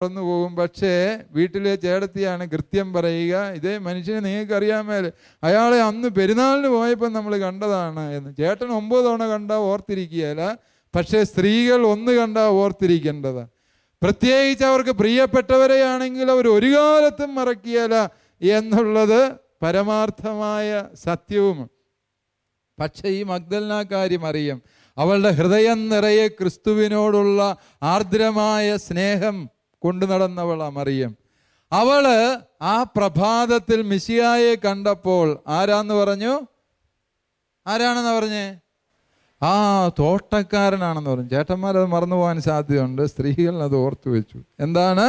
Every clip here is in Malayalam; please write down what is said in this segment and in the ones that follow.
കടന്നു പോകും. പക്ഷേ വീട്ടിലെ ചേട്ടത്തിയാണ് കൃത്യം പറയുക, ഇതേ മനുഷ്യനെ നിങ്ങൾക്ക് അറിയാമേലെ, അയാളെ അന്ന് പെരുന്നാളിന് പോയപ്പോൾ നമ്മൾ കണ്ടതാണ് എന്ന്. ചേട്ടൻ 9 തവണ കണ്ടാൽ ഓർത്തിരിക്കുകയില്ല, പക്ഷേ സ്ത്രീകൾ 1 കണ്ടാൽ ഓർത്തിരിക്കേണ്ടതാണ്. പ്രത്യേകിച്ച് അവർക്ക് പ്രിയപ്പെട്ടവരെയാണെങ്കിൽ അവർ ഒരു കാലത്തും മറക്കുകയില്ല എന്നുള്ളത് പരമാർത്ഥമായ സത്യവും. പക്ഷേ ഈ മഗ്ദലനാക്കാരി മറിയം, അവളുടെ ഹൃദയം നിറയെ ക്രിസ്തുവിനോടുള്ള ആർദ്രമായ സ്നേഹം കൊണ്ടു നടന്നവളാ മറിയം. അവള് ആ പ്രഭാതത്തിൽ മിശിഹായെ കണ്ടപ്പോൾ ആരാന്ന് പറഞ്ഞു? ആരാണെന്ന് പറഞ്ഞേ? തോട്ടക്കാരനാണെന്ന് പറഞ്ഞു. ചേട്ടന്മാരത് മറന്നു പോകാൻ സാധ്യതയുണ്ട്, സ്ത്രീകൾ അത് ഓർത്തു വെച്ചു. എന്താണ്?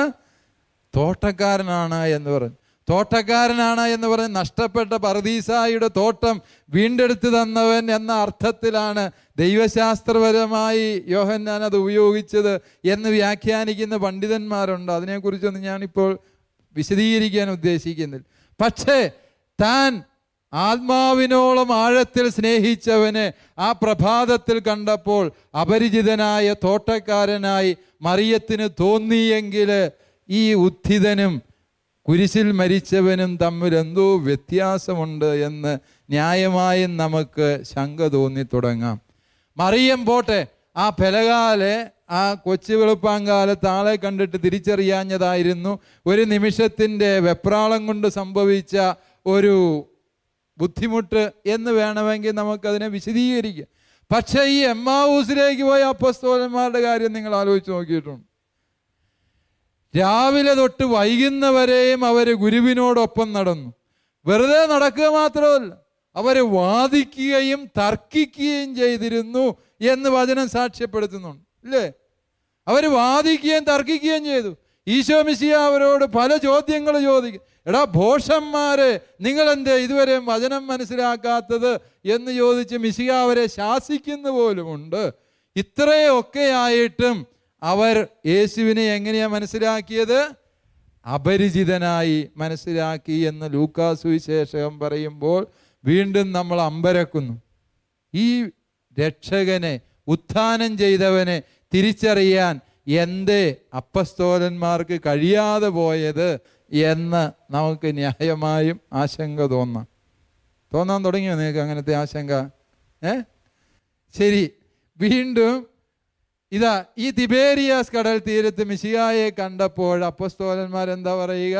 തോട്ടക്കാരനാണ് എന്ന് പറഞ്ഞു. തോട്ടക്കാരനാണ് എന്ന് പറഞ്ഞ് നഷ്ടപ്പെട്ട പർദീസായുടെ തോട്ടം വീണ്ടെടുത്തു തന്നവൻ എന്ന അർത്ഥത്തിലാണ് ദൈവശാസ്ത്രപരമായി യോഹന്നാൻ അത് ഉപയോഗിച്ചത് എന്ന് വ്യാഖ്യാനിക്കുന്ന പണ്ഡിതന്മാരുണ്ട്. അതിനെക്കുറിച്ചൊന്നും ഞാനിപ്പോൾ വിശദീകരിക്കാൻ ഉദ്ദേശിക്കുന്നില്ല. പക്ഷേ താൻ ആത്മാവിനോളം ആഴത്തിൽ സ്നേഹിച്ചവനെ ആ പ്രഭാതത്തിൽ കണ്ടപ്പോൾ അപരിചിതനായ തോട്ടക്കാരനായി മറിയത്തിന് തോന്നിയെങ്കിൽ ഈ ഉത്ഥിതനും കുരിശിൽ മരിച്ചവനും തമ്മിൽ എന്തോ വ്യത്യാസമുണ്ട് എന്ന് ന്യായമായും നമുക്ക് ശങ്ക തോന്നി തുടങ്ങാം. മറിയം പോട്ടെ, ആ പെലകാലെ ആ കൊച്ചു വെളുപ്പാങ്കാലത്ത് ആളെ കണ്ടിട്ട് തിരിച്ചറിയാഞ്ഞതായിരുന്നു ഒരു നിമിഷത്തിൻ്റെ വെപ്രാളം കൊണ്ട് സംഭവിച്ച ഒരു ബുദ്ധിമുട്ട് എന്ന് വേണമെങ്കിൽ നമുക്കതിനെ വിശദീകരിക്കാം. പക്ഷേ ഈ എമ്മാവൂസിലേക്ക് പോയ അപ്പോസ്തലന്മാരുടെ കാര്യം നിങ്ങൾ ആലോചിച്ച് നോക്കിയിട്ടുണ്ട്. രാവിലെ തൊട്ട് വൈകുന്നവരെയും അവർ ഗുരുവിനോടൊപ്പം നടന്നു. വെറുതെ നടക്കുക മാത്രമല്ല, അവർ വാദിക്കുകയും തർക്കിക്കുകയും ചെയ്തിരുന്നു എന്ന് വചനം സാക്ഷ്യപ്പെടുത്തുന്നുണ്ട്, ഇല്ലേ? അവർ വാദിക്കുകയും തർക്കിക്കുകയും ചെയ്തു. ഈശോ മിശിഹാ അവരോട് പല ചോദ്യങ്ങൾ ചോദിക്കും. എടാ ഭോഷന്മാരെ, നിങ്ങളെന്തേ ഇതുവരെ വചനം മനസ്സിലാക്കാത്തത് എന്ന് ചോദിച്ച് മിശിഹാ അവരെ ശാസിക്കുന്ന പോലുമുണ്ട്. ഇത്രയൊക്കെ ആയിട്ടും അവർ യേശുവിനെ എങ്ങനെയാ മനസ്സിലാക്കിയത്? അപരിചിതനായി മനസ്സിലാക്കി എന്ന് ലൂക്കാ സുവിശേഷം പറയുമ്പോൾ വീണ്ടും നമ്മൾ അമ്പരക്കുന്നു. ഈ രക്ഷകനെ, ഉത്ഥാനം ചെയ്തവനെ തിരിച്ചറിയാൻ എന്തേ അപ്പസ്തോലന്മാർക്ക് കഴിയാതെ പോയത് എന്ന് നമുക്ക് ന്യായമായും ആശങ്ക തോന്നാൻ തുടങ്ങിയോ നിങ്ങൾക്ക് അങ്ങനത്തെ ആശങ്ക? ശരി, വീണ്ടും ഇതാ ഈ തിബേരിയാസ് കടൽ തീരത്ത് മിശിഹായെ കണ്ടപ്പോൾ അപ്പസ്തോലന്മാരെന്താ പറയുക?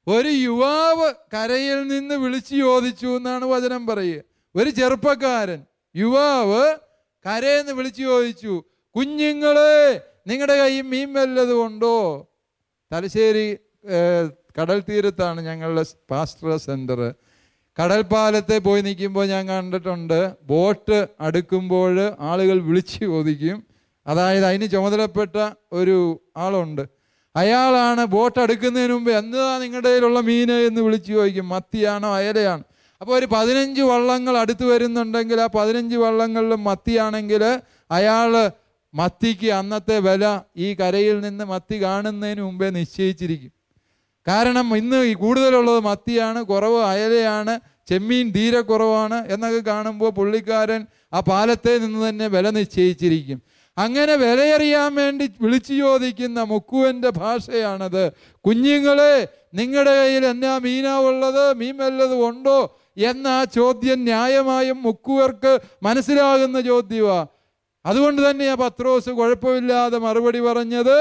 ഒരു യുവാവ് കരയിൽ നിന്ന് വിളിച്ചു ചോദിച്ചു എന്നാണ് വചനം പറയുക. ഒരു ചെറുപ്പക്കാരൻ യുവാവ് കരയിൽ നിന്ന് വിളിച്ചു ചോദിച്ചു, കുഞ്ഞുങ്ങളെ, നിങ്ങളുടെ കയ്യിൽ മീൻ വല്ലതും ഉണ്ടോ? തലശ്ശേരി കടൽ തീരത്താണ് ഞങ്ങളുടെ പാസ്റ്റർ സെൻറ്റർ. കടൽപ്പാലത്തെ പോയി നിൽക്കുമ്പോൾ ഞാൻ കണ്ടിട്ടുണ്ട്, ബോട്ട് അടുക്കുമ്പോൾ ആളുകൾ വിളിച്ചു ചോദിക്കും. അതായത് അതിന് ചുമതലപ്പെട്ട ഒരു ആളുണ്ട്. അയാളാണ് ബോട്ട് അടുക്കുന്നതിന് മുമ്പ് എന്താ നിങ്ങളുടെ കയ്യിലുള്ള മീന് എന്ന് വിളിച്ചു ചോദിക്കും. മത്തിയാണോ അയലയാണോ? അപ്പോൾ ഒരു 15 വള്ളങ്ങൾ അടുത്ത് വരുന്നുണ്ടെങ്കിൽ ആ 15 വള്ളങ്ങളിലും മത്തിയാണെങ്കിൽ അയാൾ മത്തിക്ക് അന്നത്തെ വില ഈ കരയിൽ നിന്ന് മത്തി കാണുന്നതിന് മുമ്പേ നിശ്ചയിച്ചിരിക്കും. കാരണം ഇന്ന് ഈ കൂടുതലുള്ളത് മത്തിയാണ്, കുറവ് അയലയാണ്, ചെമ്മീൻ തീരെ കുറവാണ് എന്നൊക്കെ കാണുമ്പോൾ പുള്ളിക്കാരൻ ആ പാലത്തെ നിന്ന് തന്നെ വില നിശ്ചയിച്ചിരിക്കും. അങ്ങനെ വിലയറിയാൻ വേണ്ടി വിളിച്ചു ചോദിക്കുന്ന മുക്കുവൻ്റെ ഭാഷയാണത്. കുഞ്ഞുങ്ങളെ, നിങ്ങളുടെ കയ്യിൽ എന്നാ മീനാ ഉള്ളത്? മീൻ വല്ലതും ഉണ്ടോ എന്ന ആ ചോദ്യം ന്യായമായും മുക്കുവർക്ക് മനസ്സിലാകുന്ന ചോദ്യമാണ്. അതുകൊണ്ട് തന്നെയാണ് പത്രോസ് കുഴപ്പമില്ലാതെ മറുപടി പറഞ്ഞത്,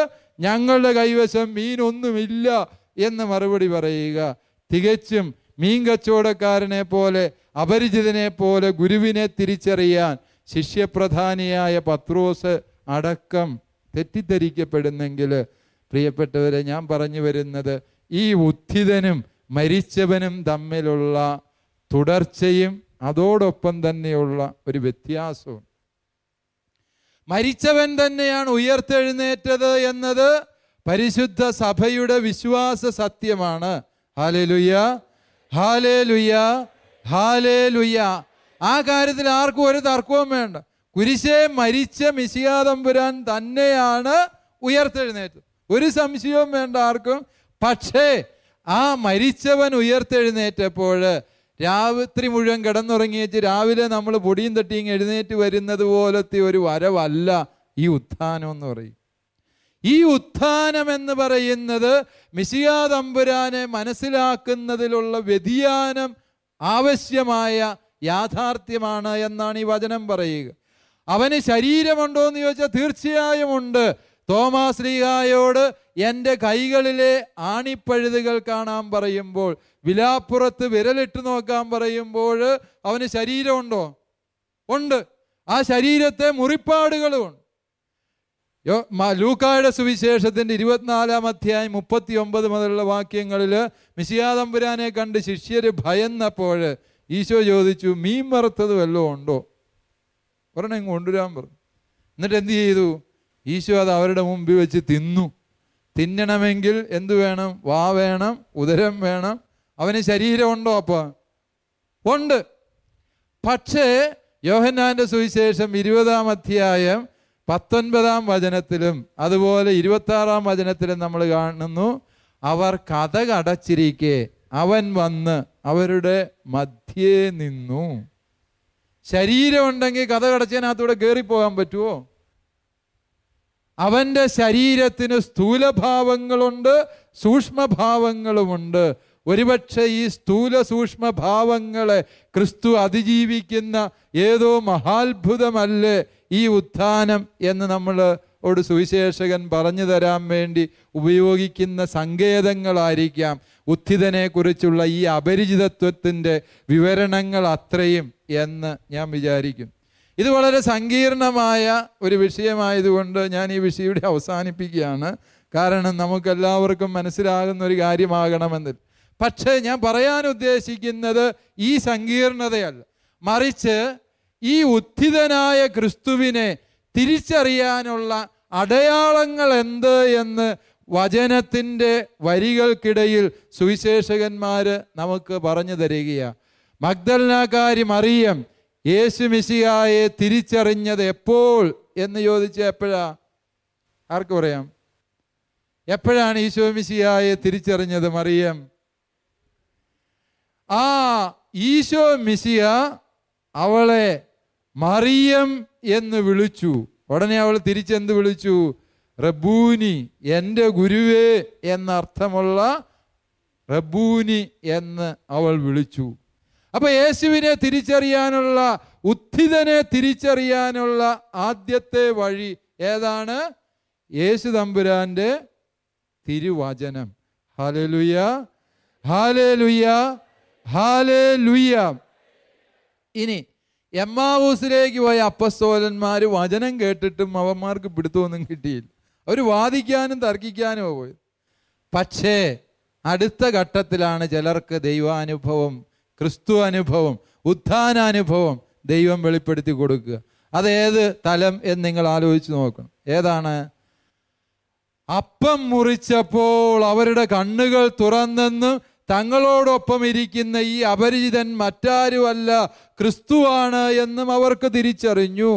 ഞങ്ങളുടെ കൈവശം മീനൊന്നുമില്ല എന്ന് മറുപടി പറയുക. തികച്ചും മീൻ കച്ചവടക്കാരനെ പോലെ, അപരിചിതനെ പോലെ ഗുരുവിനെ തിരിച്ചറിയാൻ ശിഷ്യപ്രധാനിയായ പത്രോസ് അടക്കം തെറ്റിദ്ധരിക്കപ്പെടുന്നെങ്കിൽ, പ്രിയപ്പെട്ടവരെ, ഞാൻ പറഞ്ഞു വരുന്നത് ഈ ഉത്ഥിതനും മരിച്ചവനും തമ്മിലുള്ള തുടർച്ചയും അതോടൊപ്പം തന്നെയുള്ള ഒരു വ്യത്യാസവും. മരിച്ചവൻ തന്നെയാണ് ഉയർത്തെഴുന്നേറ്റത് എന്നത് പരിശുദ്ധ സഭയുടെ വിശ്വാസ സത്യമാണ്. Hallelujah, hallelujah, hallelujah. ആ കാര്യത്തിൽ ആർക്കും ഒരു തർക്കവും വേണ്ട. കുരിശേ മരിച്ച മിശിഹാ തമ്പുരാൻ തന്നെയാണ് ഉയർത്തെഴുന്നേറ്റത്, ഒരു സംശയവും വേണ്ട ആർക്കും. പക്ഷേ ആ മരിച്ചവൻ ഉയർത്തെഴുന്നേറ്റപ്പോൾ രാത്രി മുഴുവൻ കിടന്നുറങ്ങിയേച്ച് രാവിലെ നമ്മൾ പൊടിയും തട്ടിയും എഴുന്നേറ്റ് വരുന്നത് പോലത്തെ ഒരു വരവല്ല ഈ ഉത്ഥാനം എന്ന് പറയും. ഈ ഉത്ഥാനം എന്ന് പറയുന്നത് മിശിഹാ തമ്പുരാനെ മനസ്സിലാക്കുന്നതിലുള്ള വ്യതിയാനം ആവശ്യമായ യാഥാർത്ഥ്യമാണ് എന്നാണ് ഈ വചനം പറയുക. അവന് ശരീരമുണ്ടോ എന്ന് ചോദിച്ചാൽ തീർച്ചയായും ഉണ്ട്. തോമാസ് ശ്ലീഹായോട് എൻ്റെ കൈകളിലെ ആണിപ്പഴുതുകൾ കാണാൻ പറയുമ്പോൾ, വിലാപ്പുറത്ത് വിരലിട്ട് നോക്കാൻ പറയുമ്പോൾ അവന് ശരീരമുണ്ടോ? ഉണ്ട്. ആ ശരീരത്തെ മുറിപ്പാടുകളുമുണ്ട്. ലൂക്കായുടെ സുവിശേഷത്തിൻ്റെ 24-ാം അധ്യായം 39 മുതലുള്ള വാക്യങ്ങളിൽ മിശിഹാ തമ്പുരാനെ കണ്ട് ശിഷ്യർ ഭയന്നപ്പോൾ ഈശോ ചോദിച്ചു, മീൻ വറുത്തത് വല്ലതും ഉണ്ടോ? ഒരെണ്ണം കൊണ്ടുവരാൻ പറഞ്ഞു. എന്നിട്ട് എന്ത് ചെയ്തു? ഈശോ അത് അവരുടെ മുമ്പിൽ വെച്ച് തിന്നു. തിന്നണമെങ്കിൽ എന്തു വേണം? വാ വേണം, ഉദരം വേണം. അവന് ശരീരമുണ്ടോ? അപ്പം ഉണ്ട്. പക്ഷേ യോഹന്നാന്റെ സുവിശേഷം 20-ാം അധ്യായം 19-ാം വചനത്തിലും അതുപോലെ 26-ാം വചനത്തിലും നമ്മൾ കാണുന്നു, അവർ കതകടച്ചിരിക്കെ അവൻ വന്ന് അവരുടെ മധ്യേ നിന്നു. ശരീരമുണ്ടെങ്കിൽ കതകടച്ചതിനകത്തൂടെ കയറിപ്പോകാൻ പറ്റുമോ? അവൻ്റെ ശരീരത്തിന് സ്ഥൂലഭാവങ്ങളുണ്ട്, സൂക്ഷ്മഭാവങ്ങളുമുണ്ട്. ഒരുപക്ഷെ ഈ സ്ഥൂല സൂക്ഷ്മഭാവങ്ങളെ ക്രിസ്തു അതിജീവിക്കുന്ന ഏതോ മഹാത്ഭുതമല്ലേ ഈ ഉത്ഥാനം എന്ന് നമ്മളോട് സുവിശേഷകൻ പറഞ്ഞു തരാൻ വേണ്ടി ഉപയോഗിക്കുന്ന സങ്കേതങ്ങളായിരിക്കാം ഉത്ഥിതനെ കുറിച്ചുള്ള ഈ അപരിചിതത്വത്തിൻ്റെ വിവരണങ്ങൾ അത്രയും എന്ന് ഞാൻ വിചാരിക്കും. ഇത് വളരെ സങ്കീർണമായ ഒരു വിഷയമായതുകൊണ്ട് ഞാൻ ഈ വിഷയം ഇവിടെ അവസാനിപ്പിക്കുകയാണ്. കാരണം നമുക്കെല്ലാവർക്കും മനസ്സിലാകുന്ന ഒരു കാര്യമാകണമെന്നില്ല. പക്ഷേ ഞാൻ പറയാൻ ഉദ്ദേശിക്കുന്നത് ഈ സങ്കീർണതയല്ല, മറിച്ച് ഈ ഉത്ഥിതനായ ക്രിസ്തുവിനെ തിരിച്ചറിയാനുള്ള അടയാളങ്ങൾ എന്ത് എന്ന് വചനത്തിൻ്റെ വരികൾക്കിടയിൽ സുവിശേഷകന്മാർ നമുക്ക് പറഞ്ഞു തരികയാണ്. മഗ്ദലനാക്കാരി മറിയം യേശു മിശിഹായെ തിരിച്ചറിഞ്ഞത് എപ്പോൾ എന്ന് ചോദിച്ചാൽ എപ്പോഴാ? ആർക്ക് പറയാം? എപ്പോഴാണ് ഈശോ മിശിഹായെ തിരിച്ചറിഞ്ഞത് മറിയം? ആ ഈശോ മിശിഹ അവളെ മറിയം എന്ന് വിളിച്ചു. ഉടനെ അവൾ തിരിച്ചെന്ത് വിളിച്ചു? റബ്ബൂനി, എൻ്റെ ഗുരുവേ എന്നർത്ഥമുള്ള റബ്ബൂനി എന്ന് അവൾ വിളിച്ചു. അപ്പൊ യേശുവിനെ തിരിച്ചറിയാനുള്ള, ഉത്ഥിതനെ തിരിച്ചറിയാനുള്ള ആദ്യത്തെ വഴി ഏതാണ്? യേശു തമ്പുരാന്റെ തിരുവചനം. Hallelujah, hallelujah, hallelujah. ഇനി എമ്മാവൂസിലേക്ക് പോയ അപ്പസ്തോലന്മാർ വചനം കേട്ടിട്ടും അവന്മാർക്ക് പിടുത്തമൊന്നും കിട്ടിയില്ല. അവർ വാദിക്കാനും തർക്കിക്കാനും പോയി. പക്ഷേ അടുത്ത ഘട്ടത്തിലാണ് ചിലർക്ക് ദൈവാനുഭവം, ക്രിസ്തു അനുഭവം, ഉത്ഥാനാനുഭവം ദൈവം വെളിപ്പെടുത്തി കൊടുക്കുക. അതേത് തലം എന്ന് നിങ്ങൾ ആലോചിച്ച് നോക്കണം. ഏതാണ്? അപ്പം മുറിച്ചപ്പോൾ അവരുടെ കണ്ണുകൾ തുറന്നെന്നും തങ്ങളോടൊപ്പം ഇരിക്കുന്ന ഈ അപരിചിതൻ മറ്റാരുമല്ല ക്രിസ്തുവാണ് എന്നും അവർക്ക് തിരിച്ചറിഞ്ഞു.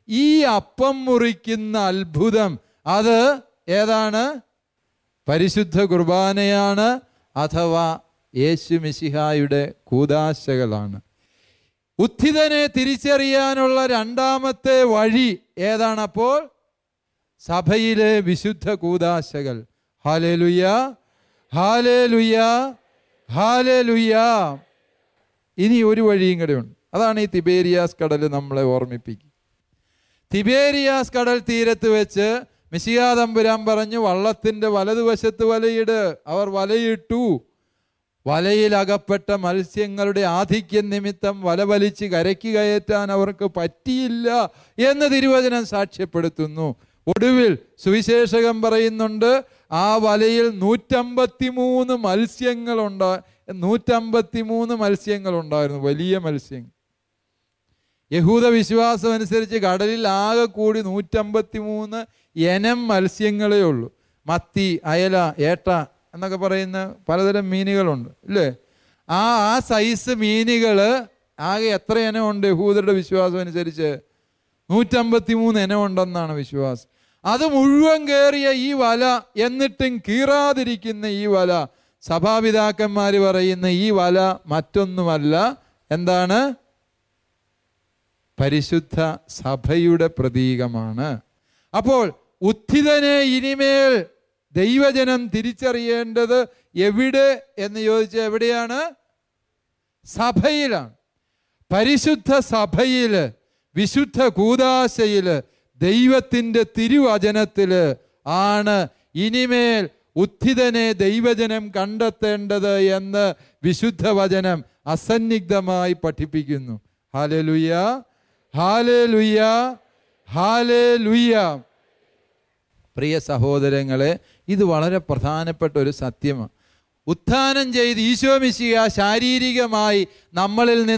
ഈ അപ്പം മുറിക്കുന്ന അത്ഭുതം അത് ഏതാണ്? പരിശുദ്ധ കുർബാനയാണ്, അഥവാ യേശു മിശിഹായുടെ കൂദാശകളാണ്. ഉത്ഥിതനെ തിരിച്ചറിയാനുള്ള രണ്ടാമത്തെ വഴി ഏതാണ്? അപ്പോൾ സഭയിലെ വിശുദ്ധ കൂദാശകൾ. Hallelujah, hallelujah, hallelujah. ഇനി ഒരു വഴിയും കൂടെ ഉണ്ട്. അതാണ് ഈ തിബേരിയാസ് കടൽ നമ്മളെ ഓർമ്മിപ്പിക്കുക. തിബേരിയാസ് കടൽ തീരത്ത് വെച്ച് മിശിഹാ തമ്പുരാൻ പറഞ്ഞു, വള്ളത്തിൻ്റെ വലതുവശത്ത് വലയിട്. അവർ വലയിട്ടു. വലയിൽ അകപ്പെട്ട മത്സ്യങ്ങളുടെ ആധിക്യം നിമിത്തം വല വലിച്ച് കരയ്ക്ക് കയറ്റാൻ അവർക്ക് പറ്റിയില്ല എന്ന് തിരുവചനം സാക്ഷ്യപ്പെടുത്തുന്നു. ഒടുവിൽ സുവിശേഷകൻ പറയുന്നുണ്ട്, ആ വലയിൽ 153 മത്സ്യങ്ങളുണ്ടായിരുന്നു, വലിയ മത്സ്യങ്ങൾ. യഹൂദ വിശ്വാസം അനുസരിച്ച് കടലിൽ ആകെ കൂടി 153 ഇനം മത്സ്യങ്ങളേ ഉള്ളൂ. മത്തി, അയല, ഏട്ട എന്നൊക്കെ പറയുന്ന പലതരം മീനുകളുണ്ട് ഇല്ലേ? ആ സൈസ് മീനുകൾ ആകെ എത്ര ഇനമുണ്ട്? യഹൂദരുടെ വിശ്വാസം അനുസരിച്ച് 153 ഇനമുണ്ടെന്നാണ് വിശ്വാസം. അത് മുഴുവൻ കയറിയ ഈ വല, എന്നിട്ടും കീറാതിരിക്കുന്ന ഈ വല, സഭാപിതാക്കന്മാർ പറയുന്ന ഈ വല മറ്റൊന്നുമല്ല. എന്താണ്? പരിശുദ്ധ സഭയുടെ പ്രതീകമാണ്. അപ്പോൾ ഉത്ഥിതനെ ഇനിമേൽ ദൈവജനം തിരിച്ചറിയേണ്ടത് എവിടെ എന്ന് ചോദിച്ചാൽ എവിടെയാണ്? സഭയിലാണ്. പരിശുദ്ധ സഭയില്, വിശുദ്ധ കൂദാശയില്, ദൈവത്തിൻ്റെ തിരുവചനത്തില് ആണ് ഇനിമേൽ ഉത്ഥിതനെ ദൈവജനം കണ്ടെത്തേണ്ടത് എന്ന് വിശുദ്ധ വചനം അസന്നിഗ്ധമായി പഠിപ്പിക്കുന്നു. Hallelujah, hallelujah, hallelujah. പ്രിയ സഹോദരങ്ങളെ, ഇത് വളരെ പ്രധാനപ്പെട്ട ഒരു സത്യമാണ്. ഉത്ഥാനം ചെയ്ത് ഈശോ മിശിഹ ശാരീരികമായി നമ്മളിൽ നിന്ന്